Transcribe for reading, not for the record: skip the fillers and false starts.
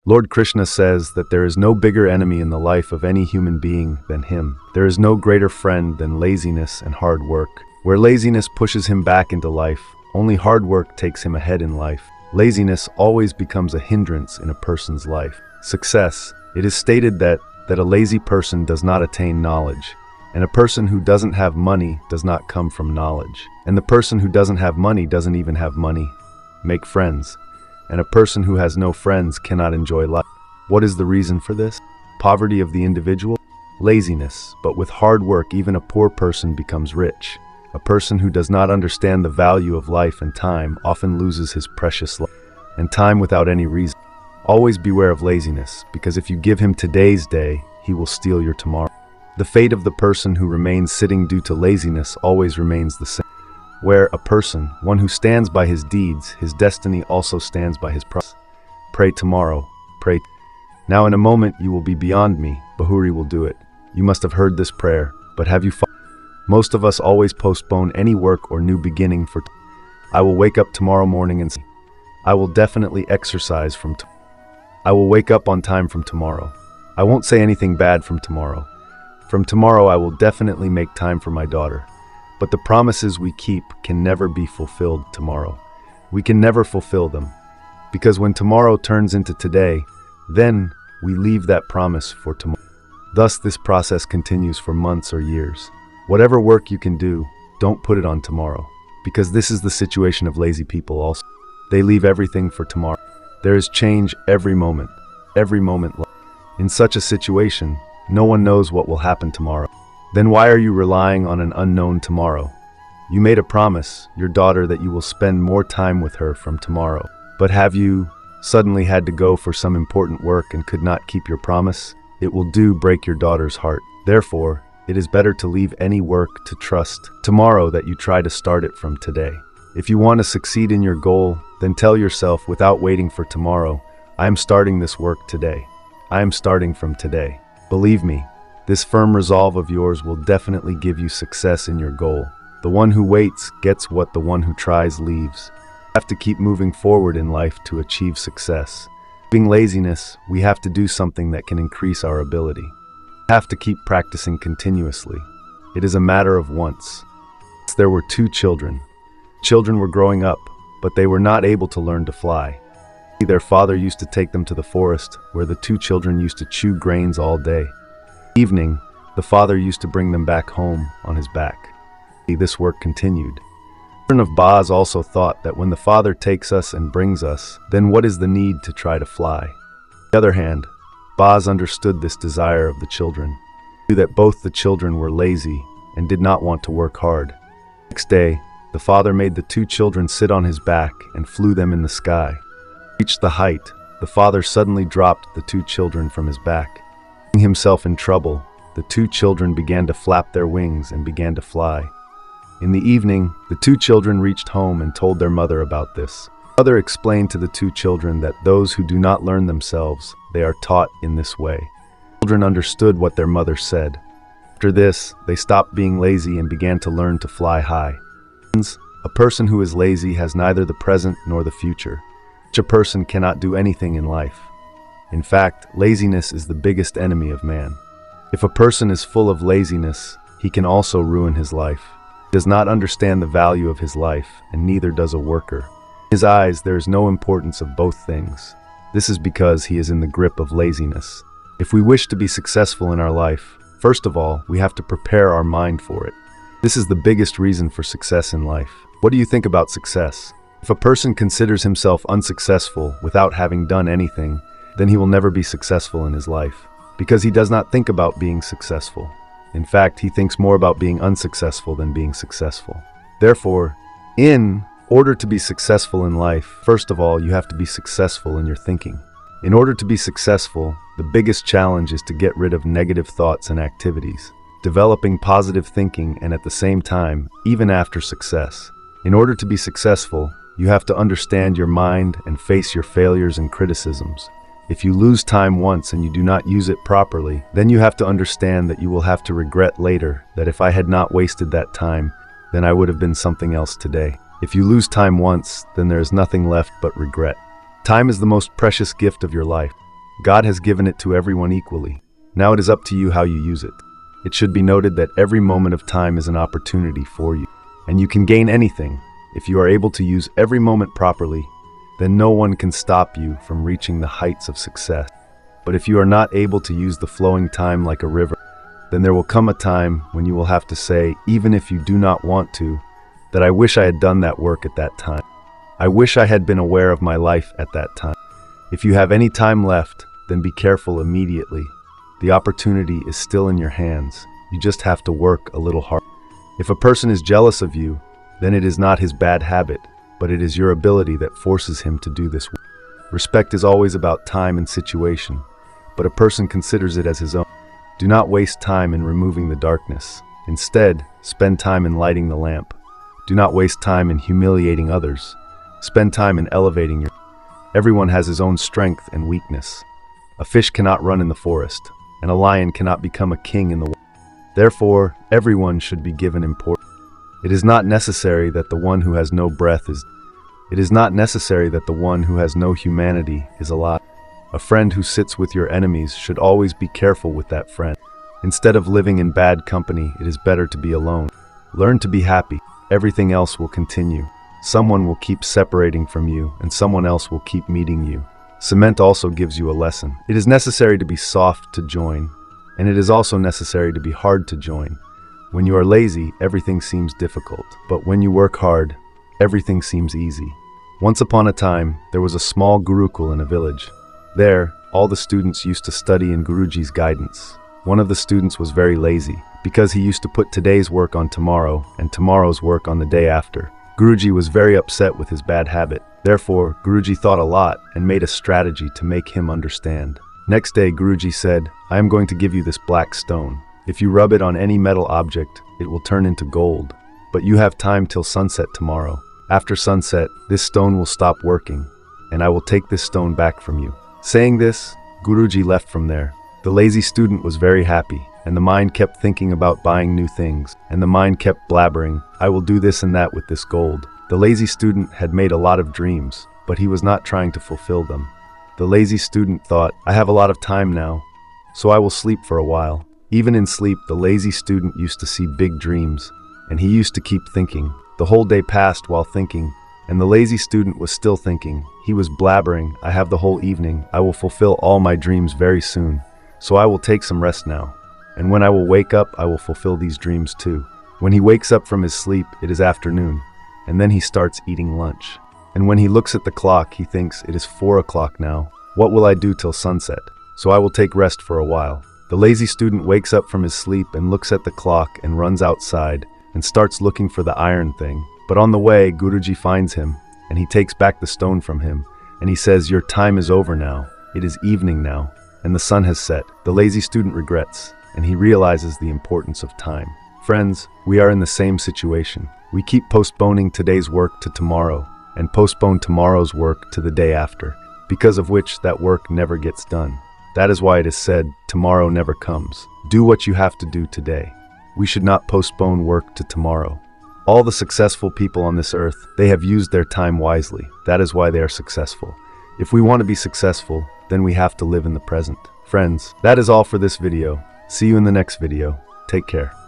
Lord Krishna says that there is no bigger enemy in the life of any human being than him. There is no greater friend than laziness and hard work. Where laziness pushes him back into life, only hard work takes him ahead in life. Laziness always becomes a hindrance in a person's life. Success. It is stated that a lazy person does not attain knowledge, and a person who doesn't have money does not come from knowledge. And the person who doesn't have money doesn't even have money. Make friends. And a person who has no friends cannot enjoy life. What is the reason for this? Poverty of the individual? Laziness. But with hard work, even a poor person becomes rich. A person who does not understand the value of life and time often loses his precious life, and time without any reason. Always beware of laziness, because if you give him today's day, he will steal your tomorrow. The fate of the person who remains sitting due to laziness always remains the same. Where a person, one who stands by his deeds, his destiny also stands by his promise. Pray tomorrow, pray. Now in a moment you will be beyond me, Bahuri will do it. You must have heard this prayer, but have you followed? Most of us always postpone any work or new beginning for I will wake up tomorrow morning and I will definitely exercise from I will wake up on time from tomorrow. I won't say anything bad from tomorrow. From tomorrow I will definitely make time for my daughter. But the promises we keep can never be fulfilled tomorrow. We can never fulfill them. Because when tomorrow turns into today, then we leave that promise for tomorrow. Thus this process continues for months or years. Whatever work you can do, don't put it on tomorrow. Because this is the situation of lazy people also. They leave everything for tomorrow. There is change every moment. In such a situation, no one knows what will happen tomorrow. Then why are you relying on an unknown tomorrow? You made a promise, your daughter, that you will spend more time with her from tomorrow. But have you suddenly had to go for some important work and could not keep your promise? It will break your daughter's heart. Therefore, it is better to leave any work to trust tomorrow that you try to start it from today. If you want to succeed in your goal, then tell yourself without waiting for tomorrow, I am starting this work today. I am starting from today. Believe me, this firm resolve of yours will definitely give you success in your goal. The one who waits gets what the one who tries leaves. We have to keep moving forward in life to achieve success. Being laziness, we have to do something that can increase our ability. We have to keep practicing continuously. It is a matter of once. There were 2 children. Children were growing up, but they were not able to learn to fly. Their father used to take them to the forest, where the 2 children used to chew grains all day. Evening, the father used to bring them back home on his back. This work continued. The children of Baz also thought that when the father takes us and brings us, then what is the need to try to fly? On the other hand, Baz understood this desire of the children. He knew that both the children were lazy and did not want to work hard. Next day, the father made the 2 children sit on his back and flew them in the sky. Reached the height, the father suddenly dropped the 2 children from his back. Seeing himself in trouble, the 2 children began to flap their wings and began to fly. In the evening, the 2 children reached home and told their mother about this. The mother explained to the 2 children that those who do not learn themselves, they are taught in this way. The children understood what their mother said. After this, they stopped being lazy and began to learn to fly high. A person who is lazy has neither the present nor the future. Such a person cannot do anything in life. In fact, laziness is the biggest enemy of man. If a person is full of laziness, he can also ruin his life. He does not understand the value of his life, and neither does a worker. In his eyes, there is no importance of both things. This is because he is in the grip of laziness. If we wish to be successful in our life, first of all, we have to prepare our mind for it. This is the biggest reason for success in life. What do you think about success? If a person considers himself unsuccessful without having done anything, then he will never be successful in his life, because he does not think about being successful. In fact, he thinks more about being unsuccessful than being successful. Therefore, in order to be successful in life, first of all, you have to be successful in your thinking. In order to be successful, the biggest challenge is to get rid of negative thoughts and activities, developing positive thinking, and at the same time, even after success. In order to be successful, you have to understand your mind and face your failures and criticisms. If you lose time once and you do not use it properly, then you have to understand that you will have to regret later that if I had not wasted that time, then I would have been something else today. If you lose time once, then there is nothing left but regret. Time is the most precious gift of your life. God has given it to everyone equally. Now it is up to you how you use it. It should be noted that every moment of time is an opportunity for you, and you can gain anything. If you are able to use every moment properly, then no one can stop you from reaching the heights of success. But if you are not able to use the flowing time like a river, then there will come a time when you will have to say, even if you do not want to, that I wish I had done that work at that time. I wish I had been aware of my life at that time. If you have any time left, then be careful immediately. The opportunity is still in your hands. You just have to work a little hard. If a person is jealous of you, then it is not his bad habit, but it is your ability that forces him to do this work. Respect is always about time and situation, but a person considers it as his own. Do not waste time in removing the darkness. Instead, spend time in lighting the lamp. Do not waste time in humiliating others. Spend time in elevating your... Everyone has his own strength and weakness. A fish cannot run in the forest, and a lion cannot become a king in the world. Therefore, everyone should be given importance. It is not necessary that the one who has no breath is... It is not necessary that the one who has no humanity is alive. A friend who sits with your enemies should always be careful with that friend. Instead of living in bad company, it is better to be alone. Learn to be happy. Everything else will continue. Someone will keep separating from you, and someone else will keep meeting you. Cement also gives you a lesson. It is necessary to be soft to join, and it is also necessary to be hard to join. When you are lazy, everything seems difficult, but when you work hard, everything seems easy. Once upon a time, there was a small Gurukul in a village. There, all the students used to study in Guruji's guidance. One of the students was very lazy, because he used to put today's work on tomorrow and tomorrow's work on the day after. Guruji was very upset with his bad habit. Therefore, Guruji thought a lot and made a strategy to make him understand. Next day, Guruji said, I am going to give you this black stone. If you rub it on any metal object, it will turn into gold. But you have time till sunset tomorrow. After sunset, this stone will stop working, and I will take this stone back from you. Saying this, Guruji left from there. The lazy student was very happy, and the mind kept thinking about buying new things, and the mind kept blabbering, I will do this and that with this gold. The lazy student had made a lot of dreams, but he was not trying to fulfill them. The lazy student thought, I have a lot of time now, so I will sleep for a while. Even in sleep, the lazy student used to see big dreams, and he used to keep thinking. The whole day passed while thinking, and the lazy student was still thinking. He was blabbering, I have the whole evening, I will fulfill all my dreams very soon, so I will take some rest now. And when I will wake up, I will fulfill these dreams too. When he wakes up from his sleep, it is afternoon, and then he starts eating lunch. And when he looks at the clock, he thinks, it is 4 o'clock now. What will I do till sunset? So I will take rest for a while. The lazy student wakes up from his sleep and looks at the clock and runs outside and starts looking for the iron thing. But on the way, Guruji finds him, and he takes back the stone from him, and he says, your time is over now. It is evening now, and the sun has set. The lazy student regrets, and he realizes the importance of time. Friends, we are in the same situation. We keep postponing today's work to tomorrow, and postpone tomorrow's work to the day after, because of which that work never gets done. That is why it is said, tomorrow never comes. Do what you have to do today. We should not postpone work to tomorrow. All the successful people on this earth, they have used their time wisely. That is why they are successful. If we want to be successful, then we have to live in the present. Friends, that is all for this video. See you in the next video. Take care.